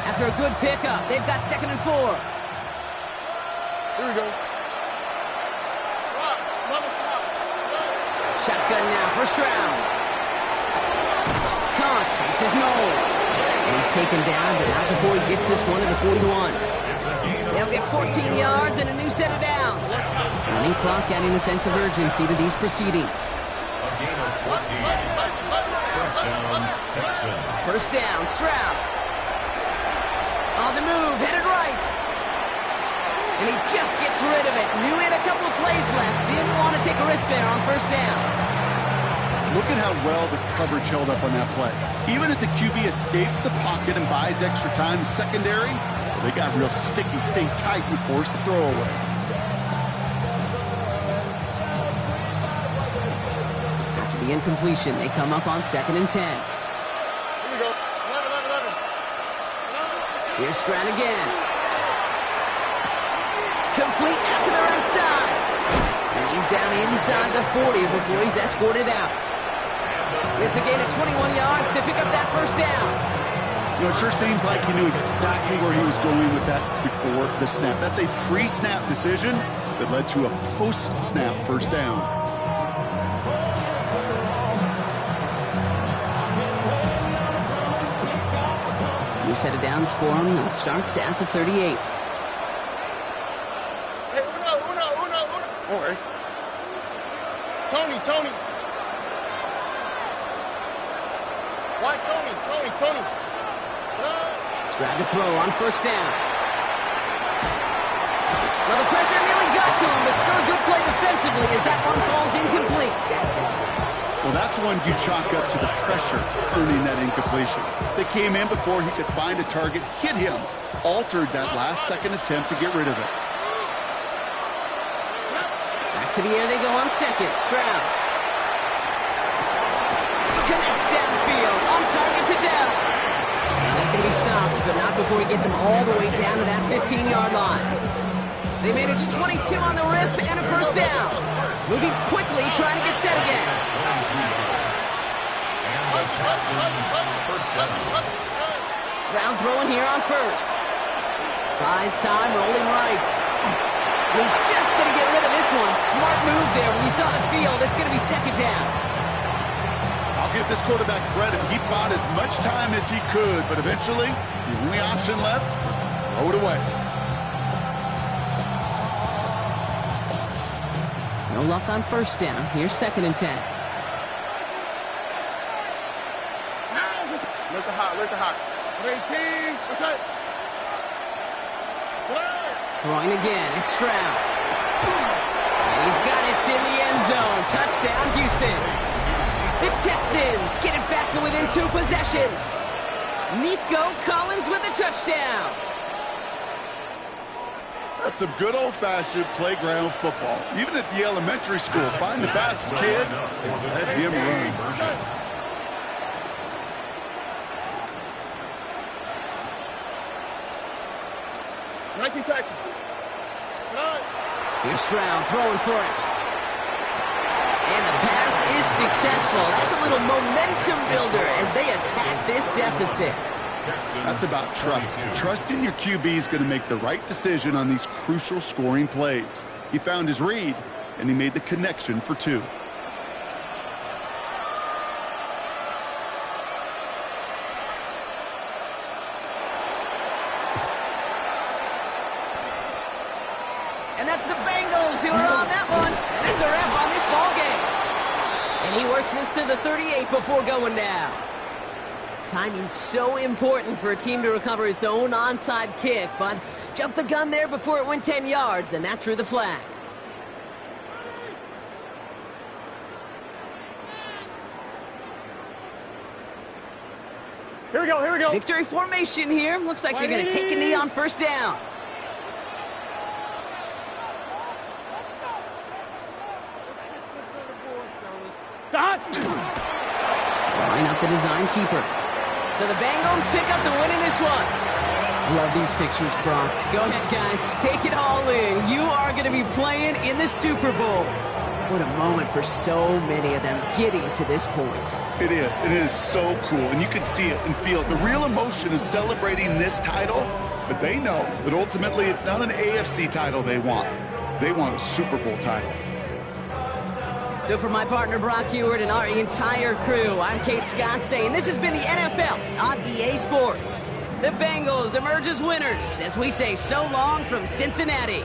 After a good pickup, they've got 2nd and 4. Here we go. Shotgun now, 1st round. Chases Noel. And he's taken down, but not before he gets this one to the 41. They'll get 14 yards and a new set of downs. Running clock adding a sense of urgency to these proceedings. A gain of 14. 1st down, Texans. 1st down, Stroud. On the move, headed right. And he just gets rid of it. Knew he had a couple of plays left. Didn't want to take a risk there on 1st down. Look at how well the coverage held up on that play. Even as the QB escapes the pocket and buys extra time in secondary, they got real sticky, stay tight, and force the throw away. After the incompletion, they come up on 2nd and 10. Here we go. 11. Here's Stroud again. Complete out to the right side. And he's down inside the 40 before he's escorted out. It's a gain of 21 yards to pick up that 1st down. You know, it sure seems like he knew exactly where he was going with that before the snap. That's a pre-snap decision that led to a post-snap 1st down. New set of downs for him. It starts at the 38. Hey, uno. All right. Tony. Tony. Stroud to throw on first down. Well, the pressure nearly got to him, but still a good play defensively as that one falls incomplete. Well, that's one you chalk up to the pressure earning that incompletion. They came in before he could find a target, hit him, altered that last-second attempt to get rid of it. Back to the air they go on second. Stroud connects downfield, on target to Dell. Now that's going to be stopped, but not before he gets him all the way down to that 15-yard line. They manage 22 on the rip and a first down. Moving quickly, trying to get set again. Stroud throwing here on first. Buys time, rolling right. He's just going to get rid of this one. Smart move there. When you saw the field, it's going to be second down. I'll give this quarterback credit. He bought as much time as he could, but eventually, the only option left was to throw it away. No luck on first down. Here's second and 10. Look the hot. 18. What's that? Throwing again. It's Stroud. He's got it in the end zone. Touchdown, Houston. The Texans get it back to within 2 possessions. Nico Collins with a touchdown. That's some good old-fashioned playground football. Even at the elementary school, find the fastest kid and let him run. 19 Texans. Here's Stroud throwing for it. And the pass is successful. That's a little momentum builder as they attack this deficit. That's about trust. Trusting your QB is going to make the right decision on these crucial scoring plays. He found his read, and he made the connection for 2. And that's the Bengals who are on that one. That's a wrap on this ball game. And he works this to the 38 before going down. Timing's so important for a team to recover its own onside kick, but jumped the gun there before it went 10 yards, and that drew the flag. Here we go. Victory formation here. Looks like they're going to take a knee on first down. Line up the design keeper. So the Bengals pick up the win in this one. Love these pictures, Brock. Go ahead, guys. Take it all in. You are going to be playing in the Super Bowl. What a moment for so many of them getting to this point. It is. It is so cool. And you can see it and feel it. The real emotion of celebrating this title, but they know that ultimately it's not an AFC title they want. They want a Super Bowl title. So for my partner Brock Heward and our entire crew, I'm Kate Scott saying this has been the NFL on EA Sports. The Bengals emerge as winners as we say so long from Cincinnati.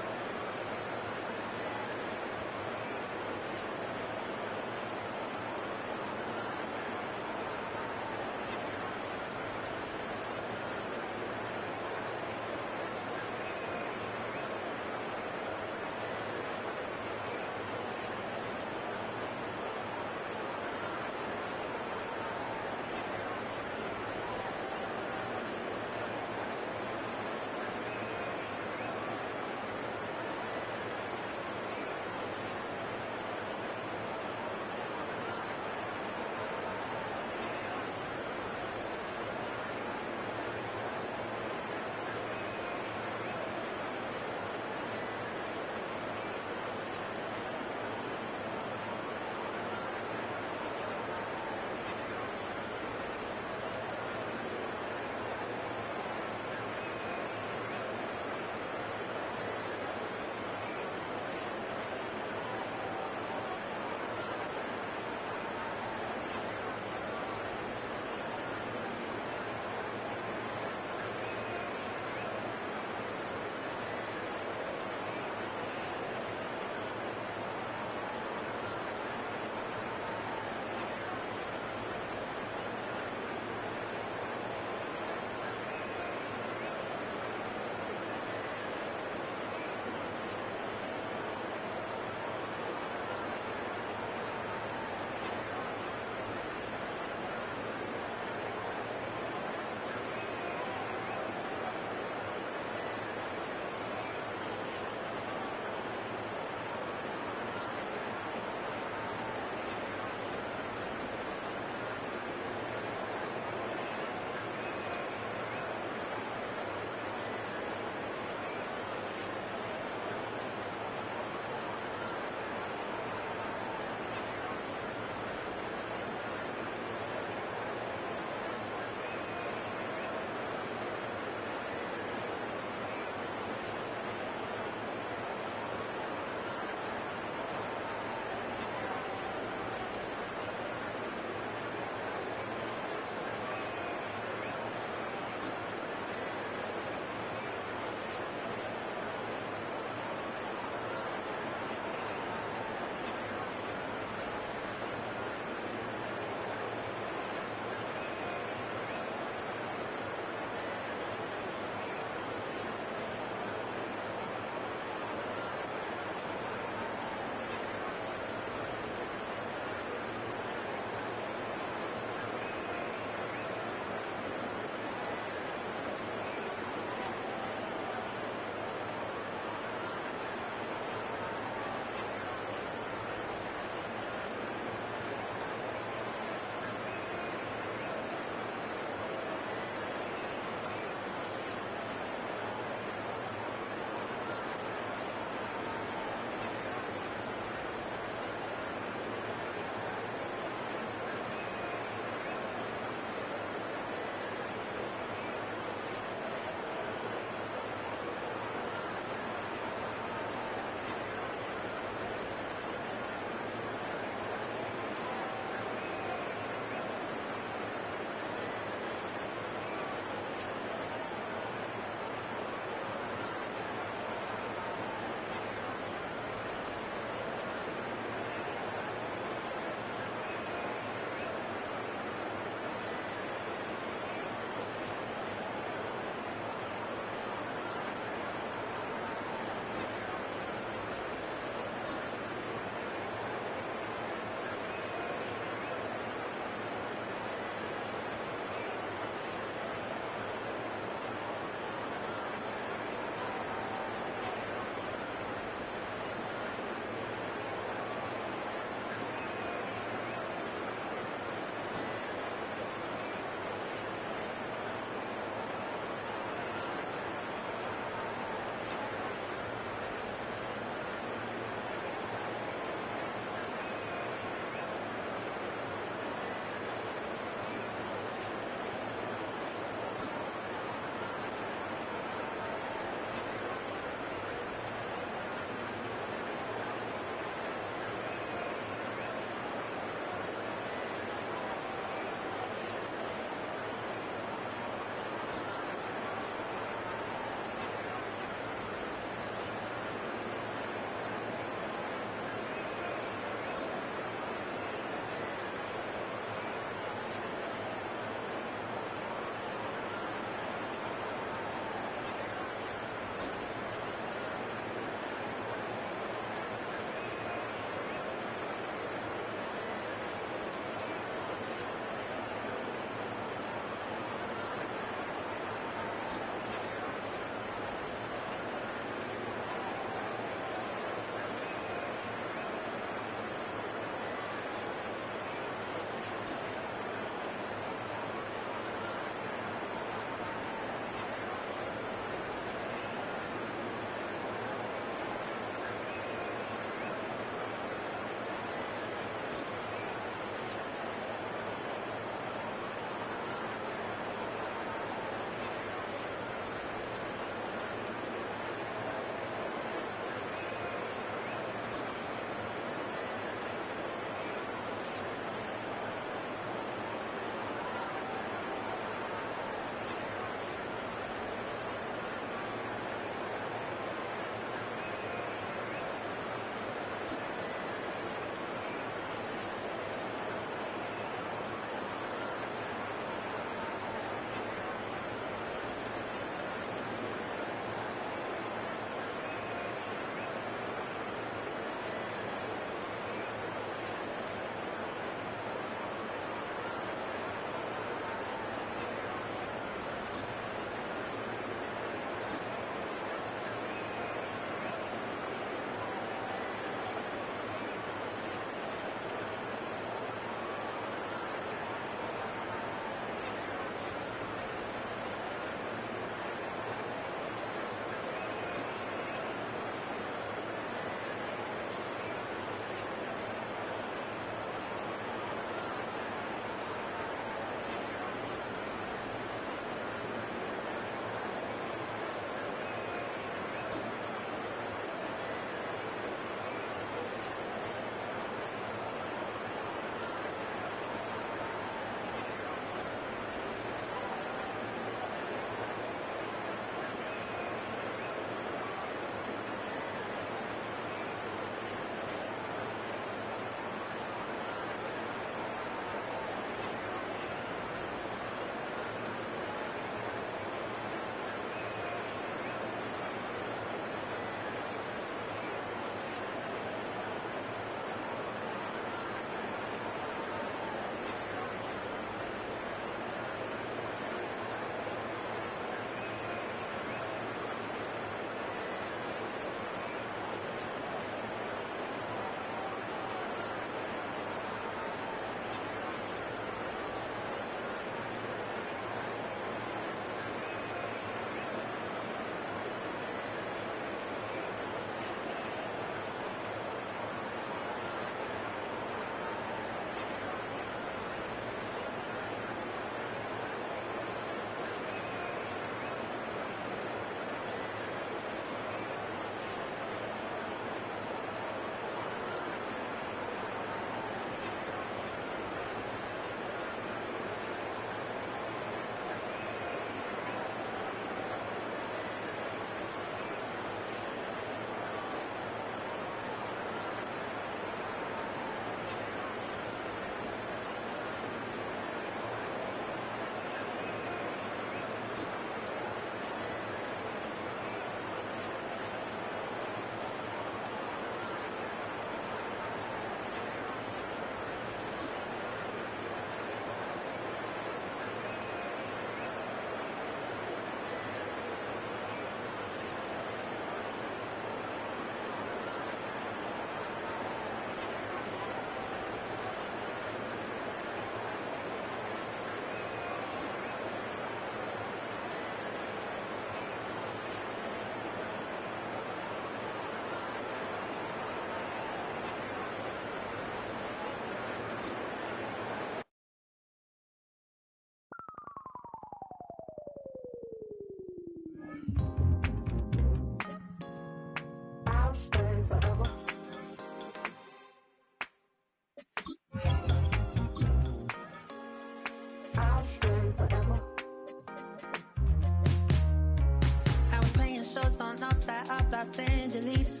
house on outside of Los Angeles.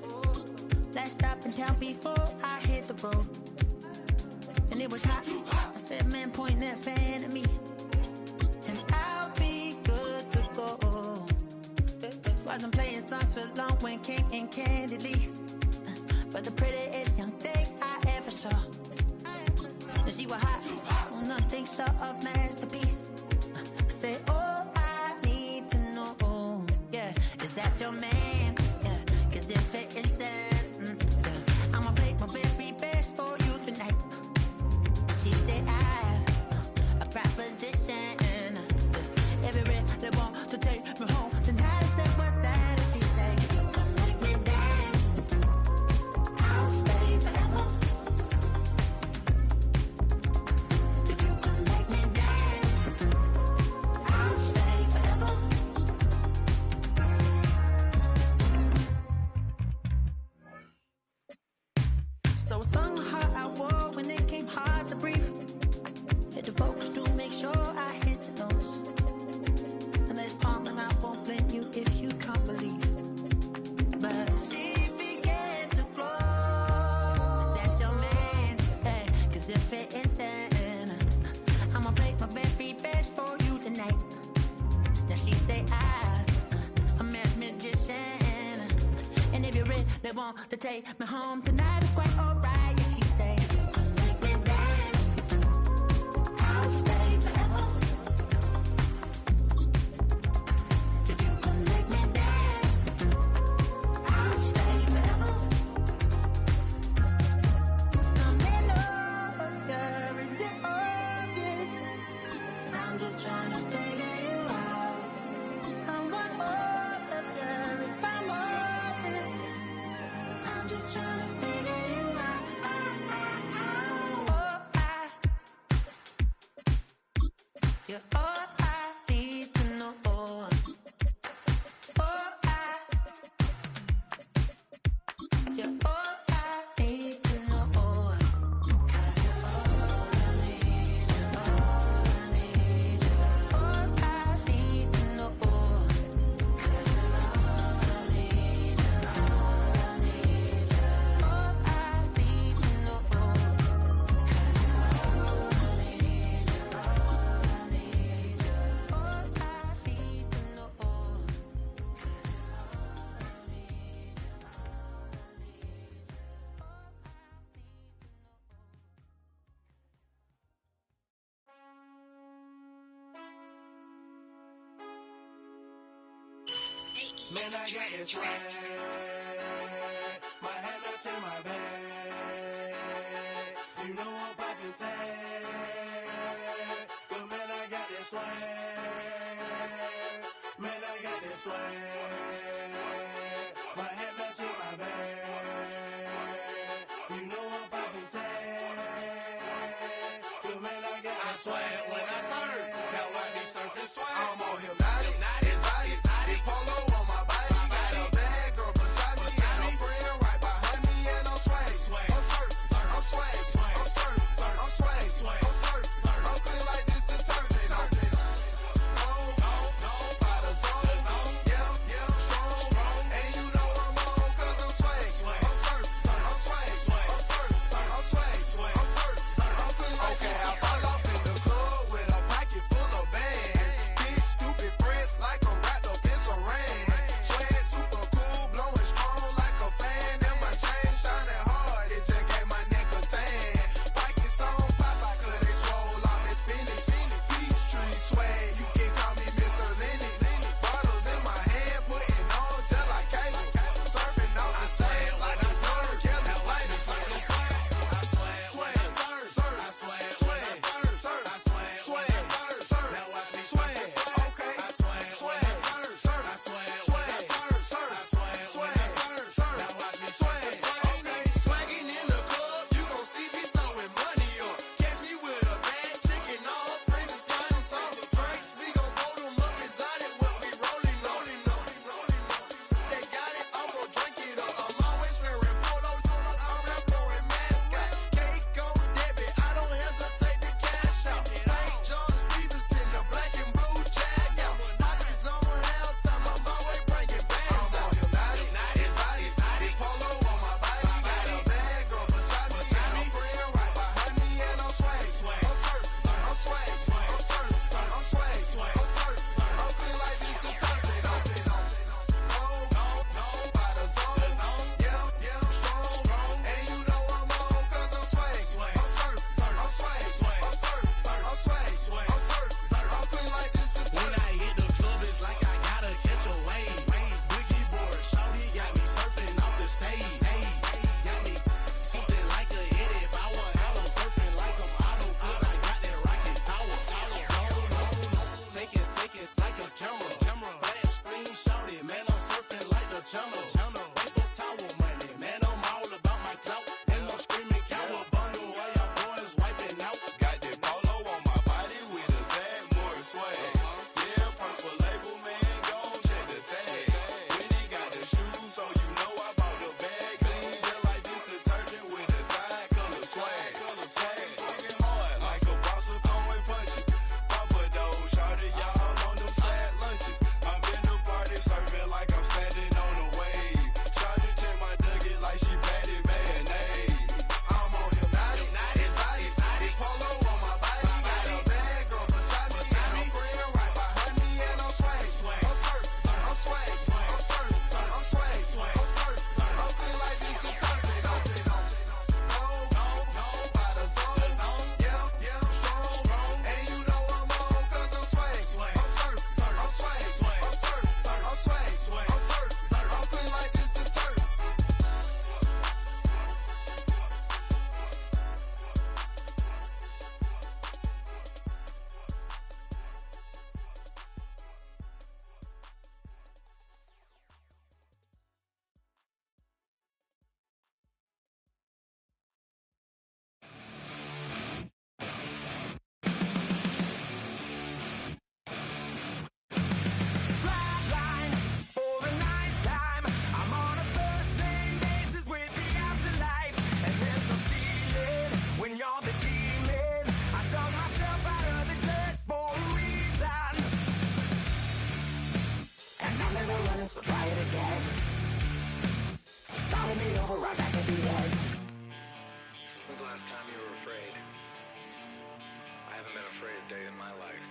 Last stop in town before I hit the road. And it was hot. I said, man, point that fan at me. And I'll be good to go. Wasn't playing songs for long when came in candidly. But the prettiest young thing I ever saw. And she was hot. Oh, nothing short of masterpiece. I said, oh, I need to know. Yeah, is that your man? Yeah, cause if it isn't, I'ma play my very best for you tonight. She said, I have a proposition. Every really want to take me home tonight. I said, what's that? And she said, if you come make me dance, I'll stay forever. If you come make me dance, I'll stay forever. So I sung the heart I wore when it came hard to breathe. Hit the focus to make sure I hit the notes. And there's palm and I won't blame you if you can't believe. But she began to glow. That's your man, hey, cause if it isn't, I'ma play my very best for you tonight. Now she say I'm a magician. And if you really want to take me home tonight, it's quite alright. Yeah, she say, if you can make me dance, I'll stay forever. If you can make me dance, I'll stay forever. I'm in love, girl, is it obvious? I'm just trying to figure you out. I want all of you if I'm honest. I'm just trying to figure you out. Oh, you're all I need to know. Oh, you're all I need to know. 'Cause you're all I need, you're all I need, you're all I need to know. 'Cause you're all I need, you're all I need, you're all I need to know. 'Cause you're all I need, you're all I need, you're all I need to know. 'Cause you're all I need, you're all I need, you're all I need, you're all I need to know. Man, I got this swag. My hand up to my bag. You know I'm poppin' tag. But man, I got this swag. Man, I got this swag. My hand up to my bag. You know I'm poppin' tag. But man, I got this swag. When I serve, now I be surfing swag. I'm on hypnotic, exotic, polo on my body. Got a bad girl beside me, and a friend right behind me, and I'm swag. I'm surf, I'm swag, I'm surf, I'm swag, I'm surf, I'm clean like this detergent. No, by the zone, yeah, strong, and you know I'm on 'cause I'm swag. I'm surf, I'm swag, I'm surf, I'm swag, I'm surf, I'm clean like this. Okay, I fall off in the club with a pocket full of bands. Big stupid friends like I'm wrapped up in saran. Swag super cool, blowing strong like a fan. And my chain shining hard, it just gave my neck a tan. Pockets on pop, 'cause they swole off that spinach. Peachtree swag, you can call me Mr. Lennox. Bottles in my hand, putting on just like cable. Surfing off the sand like a surf. Kelly Slater, swag. I swag when I surf. I swag when I surf. I swag when I surf. Now watch me swag. Okay. I swag when I I'm never running, so try it again. Starting me over right back at the end. When's the last time you were afraid? I haven't been afraid a day in my life.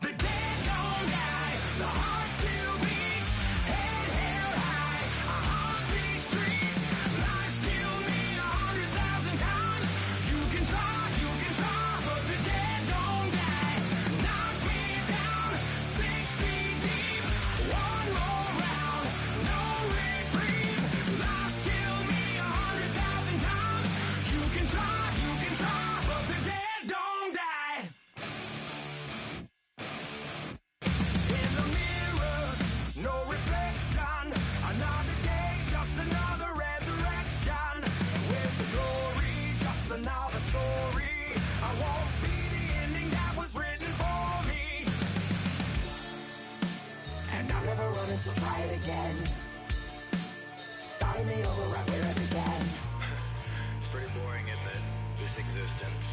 The dead don't die, the heart still beats, head held high, I haunt these streets, life still me 100,000 times. You can try, but the dead don't die. Knock me down, 6 feet deep, one more round, no reprieve, life still me 100,000 times. You can try, but the dead don't die. In the mirror, no reflection. Another day, just another resurrection. Where's the glory? Just another story. I won't be the ending that was written for me. And I'm never running, so try it again. Starting me over right where it began. It's pretty boring, isn't it? This existence.